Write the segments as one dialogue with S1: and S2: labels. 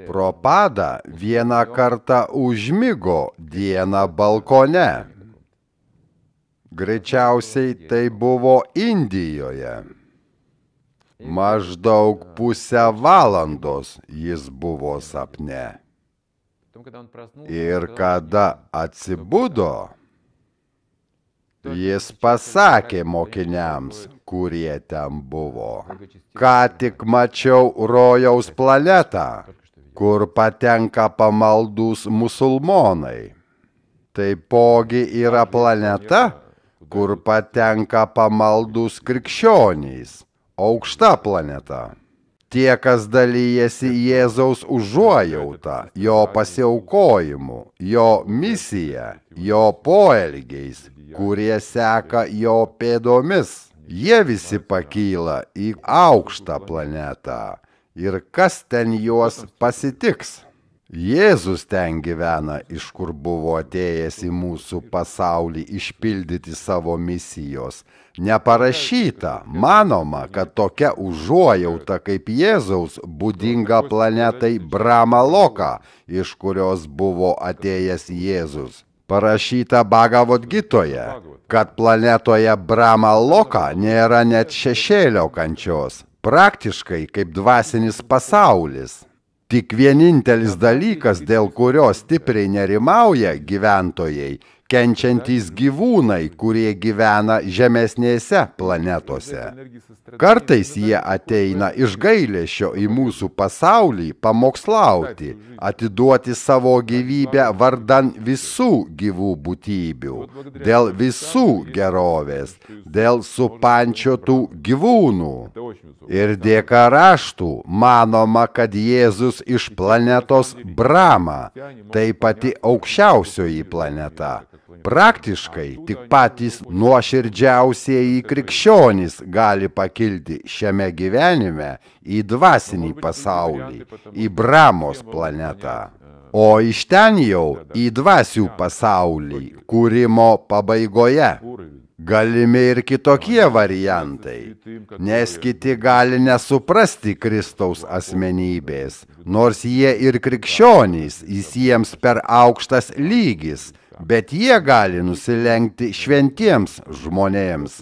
S1: Pro padą vieną kartą užmigo dieną balkone. Greičiausiai tai buvo Indijoje. Maždaug pusę valandos jis buvo sapne. Ir kada atsibudo, jis pasakė mokiniams, kurie ten buvo: ką tik mačiau rojaus planetą, kur patenka pamaldūs musulmonai. Taipogi yra planeta, kur patenka pamaldūs krikščionys, aukšta planeta. Tie, kas dalyjasi Jėzaus užuojautą, jo pasiaukojimu, jo misija, jo poelgiais, kurie seka jo pėdomis. Jie visi pakyla į aukštą planetą. Ir kas ten juos pasitiks? Jėzus ten gyvena, iš kur buvo atėjęs į mūsų pasaulį išpildyti savo misijos. Neparašyta, manoma, kad tokia užuojauta kaip Jėzaus būdinga planetai Brahma Loka, iš kurios buvo atėjęs Jėzus. Parašyta Bhagavad Gitoje, kad planetoje Brahma Loka nėra net šešėlio kančios, praktiškai kaip dvasinis pasaulis. Tik vienintelis dalykas, dėl kurio stipriai nerimauja gyventojai, kenčiantys gyvūnai, kurie gyvena žemesnėse planetose. Kartais jie ateina iš gailesčio į mūsų pasaulį pamokslauti, atiduoti savo gyvybę vardan visų gyvų būtybių, dėl visų gerovės, dėl supančiotų gyvūnų. Ir dėka raštų manoma, kad Jėzus iš planetos Brahma, tai pati aukščiausioji planeta. Praktiškai tik patys nuoširdžiausieji krikščionys gali pakilti šiame gyvenime į dvasinį pasaulį, į Brahmos planetą. O iš ten jau į dvasių pasaulį, kūrimo pabaigoje. Galimi ir kitokie variantai, nes kiti gali nesuprasti Kristaus asmenybės, nors jie ir krikščionys, jiems per aukštas lygis, bet jie gali nusilenkti šventiems žmonėms,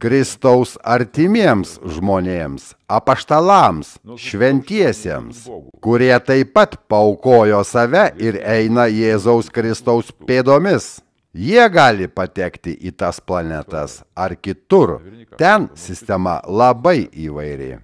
S1: Kristaus artimiems žmonėms, apaštalams, šventiesiems, kurie taip pat paaukojo save ir eina Jėzaus Kristaus pėdomis. Jie gali patekti į tas planetas ar kitur. Ten sistema labai įvairi.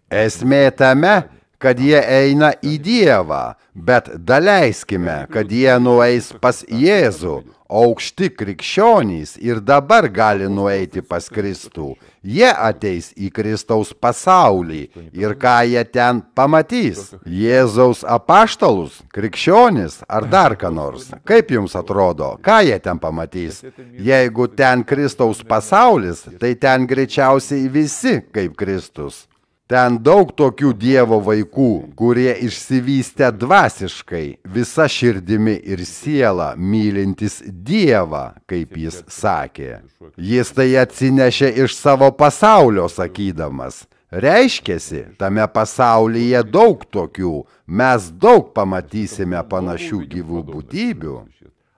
S1: Esmė tame, kad jie eina į Dievą, bet daleiskime, kad jie nueis pas Jėzų. Aukšti krikščionys ir dabar gali nueiti pas Kristų. Jie ateis į Kristaus pasaulį ir ką jie ten pamatys? Jėzaus apaštalus, krikščionis ar dar ką nors? Kaip jums atrodo, ką jie ten pamatys? Jeigu ten Kristaus pasaulis, tai ten greičiausiai visi kaip Kristus. Ten daug tokių Dievo vaikų, kurie išsivystę dvasiškai, visa širdimi ir siela mylintis Dievą, kaip jis sakė. Jis tai atsinešė iš savo pasaulio sakydamas. Reiškiasi, tame pasaulyje daug tokių, mes daug pamatysime panašių gyvų būtybių.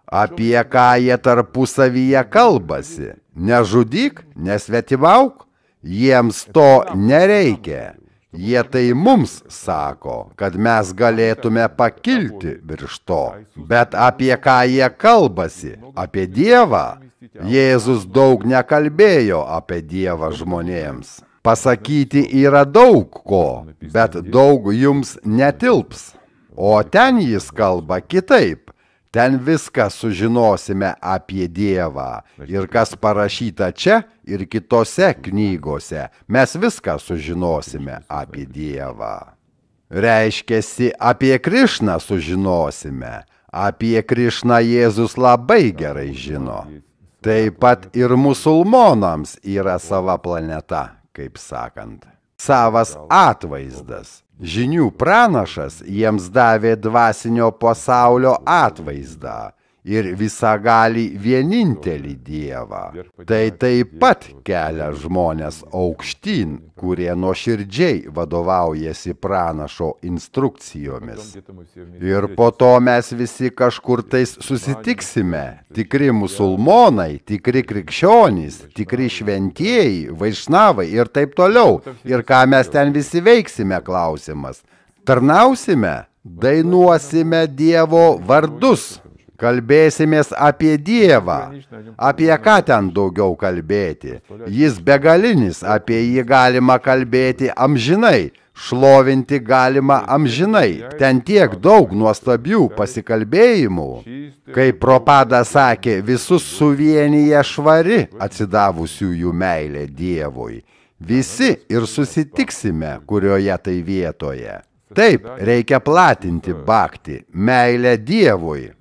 S1: Apie ką jie tarpusavyje kalbasi? Nežudyk, nesvetimauk? Jiems to nereikia. Jie tai mums sako, kad mes galėtume pakilti virš to. Bet apie ką jie kalbasi? Apie Dievą? Jėzus daug nekalbėjo apie Dievą žmonėms. Pasakyti yra daug ko, bet daug jums netilps. O ten jis kalba kitaip. Ten viską sužinosime apie Dievą. Ir kas parašyta čia ir kitose knygose, mes viską sužinosime apie Dievą. Reiškiasi, apie Krišną sužinosime. Apie Krišną Jėzus labai gerai žino. Taip pat ir musulmonams yra sava planeta, kaip sakant. Savas atvaizdas. Žinių pranašas jiems davė dvasinio pasaulio atvaizdą. ir visagalį vienintelį Dievą. Tai taip pat kelia žmonės aukštyn, kurie nuoširdžiai vadovaujasi pranašo instrukcijomis. Ir po to mes visi kažkur tais susitiksime, tikri musulmonai, tikri krikščionys, tikri šventieji, vaišnavai ir taip toliau. Ir ką mes ten visi veiksime, klausimas. Tarnausime, dainuosime Dievo vardus. Kalbėsimės apie Dievą. Apie ką ten daugiau kalbėti? Jis begalinis, apie jį galima kalbėti amžinai, šlovinti galima amžinai. Ten tiek daug nuostabių pasikalbėjimų. Kaip Prabhupada sakė, visus suvienyje švari atsidavusiųjų meilė Dievui. Visi ir susitiksime, kurioje tai vietoje. Taip, reikia platinti bhakti, meilę Dievui.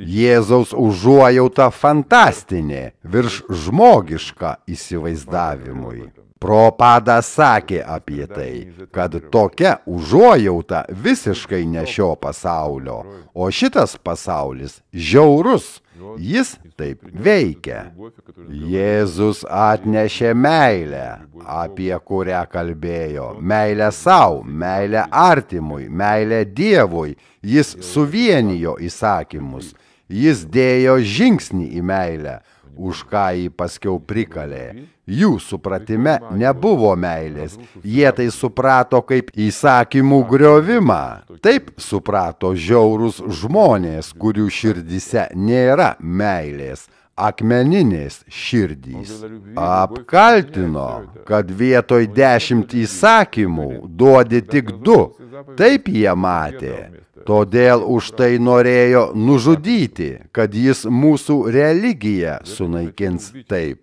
S1: Jėzaus užuojauta fantastinė, virš žmogiška įsivaizdavimui. Prabhupada sakė apie tai, kad tokia užuojauta visiškai ne šio pasaulio, o šitas pasaulis žiaurus, jis taip veikia. Jėzus atnešė meilę, apie kurią kalbėjo, meilę savo, meilę artimui, meilę Dievui. Jis suvienijo įsakymus, jis dėjo žingsnį į meilę, už ką jį paskiau prikalė. Jų supratime nebuvo meilės, jie tai suprato kaip įsakymų griovimą. Taip suprato žiaurūs žmonės, kurių širdyse nėra meilės, akmeninės širdys. Apkaltino, kad vietoj 10 įsakymų duodi tik 2. Taip jie matė. Todėl už tai norėjo nužudyti, kad jis mūsų religiją sunaikins taip.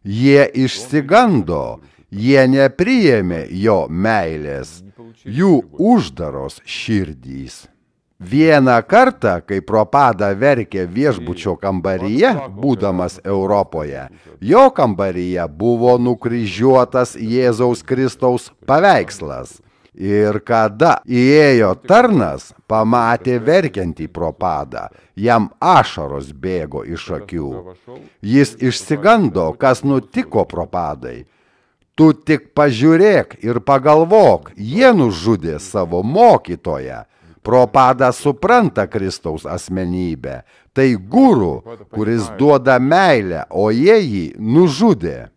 S1: Jie išsigando, jie nepriėmė jo meilės, jų uždaros širdys. Vieną kartą, kai Prabhupada verkė viešbučio kambaryje, būdamas Europoje, jo kambaryje buvo nukryžiuotas Jėzaus Kristaus paveikslas. Ir kada įėjo tarnas, pamatė verkiantį Prabhupadą, jam ašaros bėgo iš akių. Jis išsigando, kas nutiko Prabhupádai. Tu tik pažiūrėk ir pagalvok, jie nužudė savo mokytoją. Prabhupada supranta Kristaus asmenybę. Tai guru, kuris duoda meilę, o jie jį nužudė.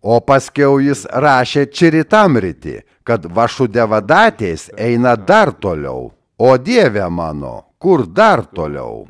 S1: O paskiau jis rašė Čiritamriti, kad Vašudevadatės eina dar toliau. O Dieve mano, kur dar toliau?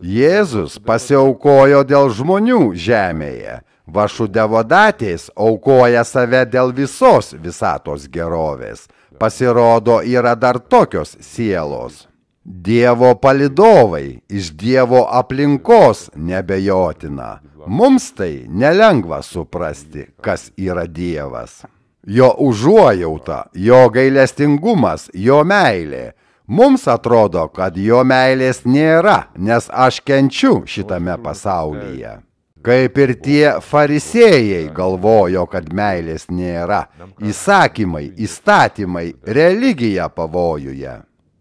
S1: Jėzus pasiaukojo dėl žmonių žemėje. Vašudevadatės aukoja save dėl visos visatos gerovės. Pasirodo, yra dar tokios sielos. Dievo palidovai iš Dievo aplinkos nebejotina. Mums tai nelengva suprasti, kas yra Dievas. Jo užuojauta, jo gailestingumas, jo meilė. Mums atrodo, kad jo meilės nėra, nes aš kenčiu šitame pasaulyje. Kaip ir tie farisėjai galvojo, kad meilės nėra. Įsakymai, įstatymai, religija pavojuje.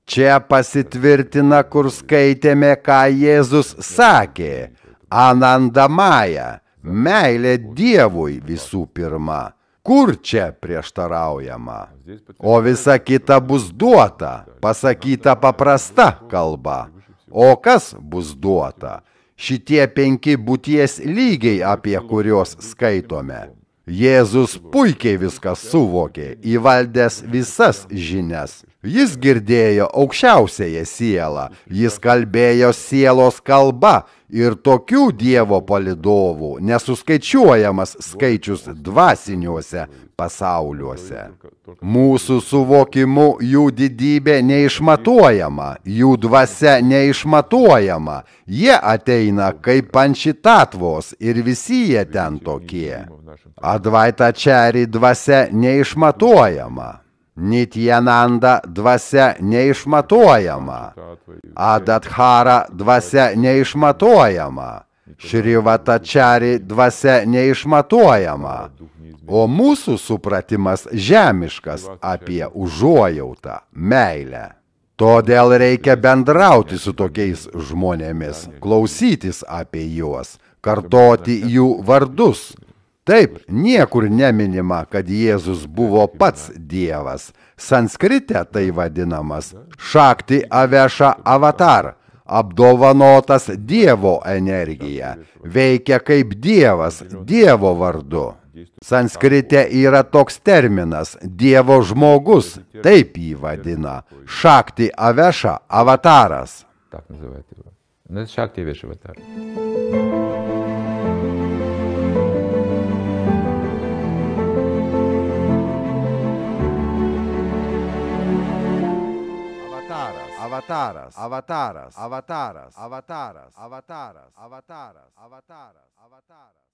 S1: Čia pasitvirtina, kur skaitėme, ką Jėzus sakė. Anandamaja, meilė Dievui visų pirma. Kur čia prieštaraujama? O visa kita bus duota, pasakyta paprasta kalba. O kas bus duota? Šitie 5 būties lygiai, apie kuriuos skaitome. Jėzus puikiai viską suvokė, įvaldęs visas žinias. Jis girdėjo aukščiausiąją sielą, jis kalbėjo sielos kalba ir tokių Dievo palidovų nesuskaičiuojamas skaičius dvasiniuose pasauliuose. Mūsų suvokimu jų didybė neišmatuojama, jų dvasia neišmatuojama. Jie ateina kaip Pančitatvos ir visi jie ten tokie. Advaitačari dvasia neišmatuojama. Nityananda dvasia neišmatuojama. Adadhara dvasia neišmatuojama. Šrivatačari dvasia neišmatuojama. O mūsų supratimas žemiškas apie užuojautą, meilę. Todėl reikia bendrauti su tokiais žmonėmis, klausytis apie juos, kartoti jų vardus. Taip, niekur neminima, kad Jėzus buvo pats Dievas. Sanskrite tai vadinamas Šakti Aveša Avatar, apdovanotas Dievo energija, veikia kaip Dievas, Dievo vardu. Sanskrite yra toks terminas Dievo žmogus, taip jį vadina, Šakti Aveša Avataras.
S2: Так називають його. Не Шакти Авеша Аватар.
S1: Avataras, avataras, avataras, avataras, avataras, avataras, avataras, avataras, avataras.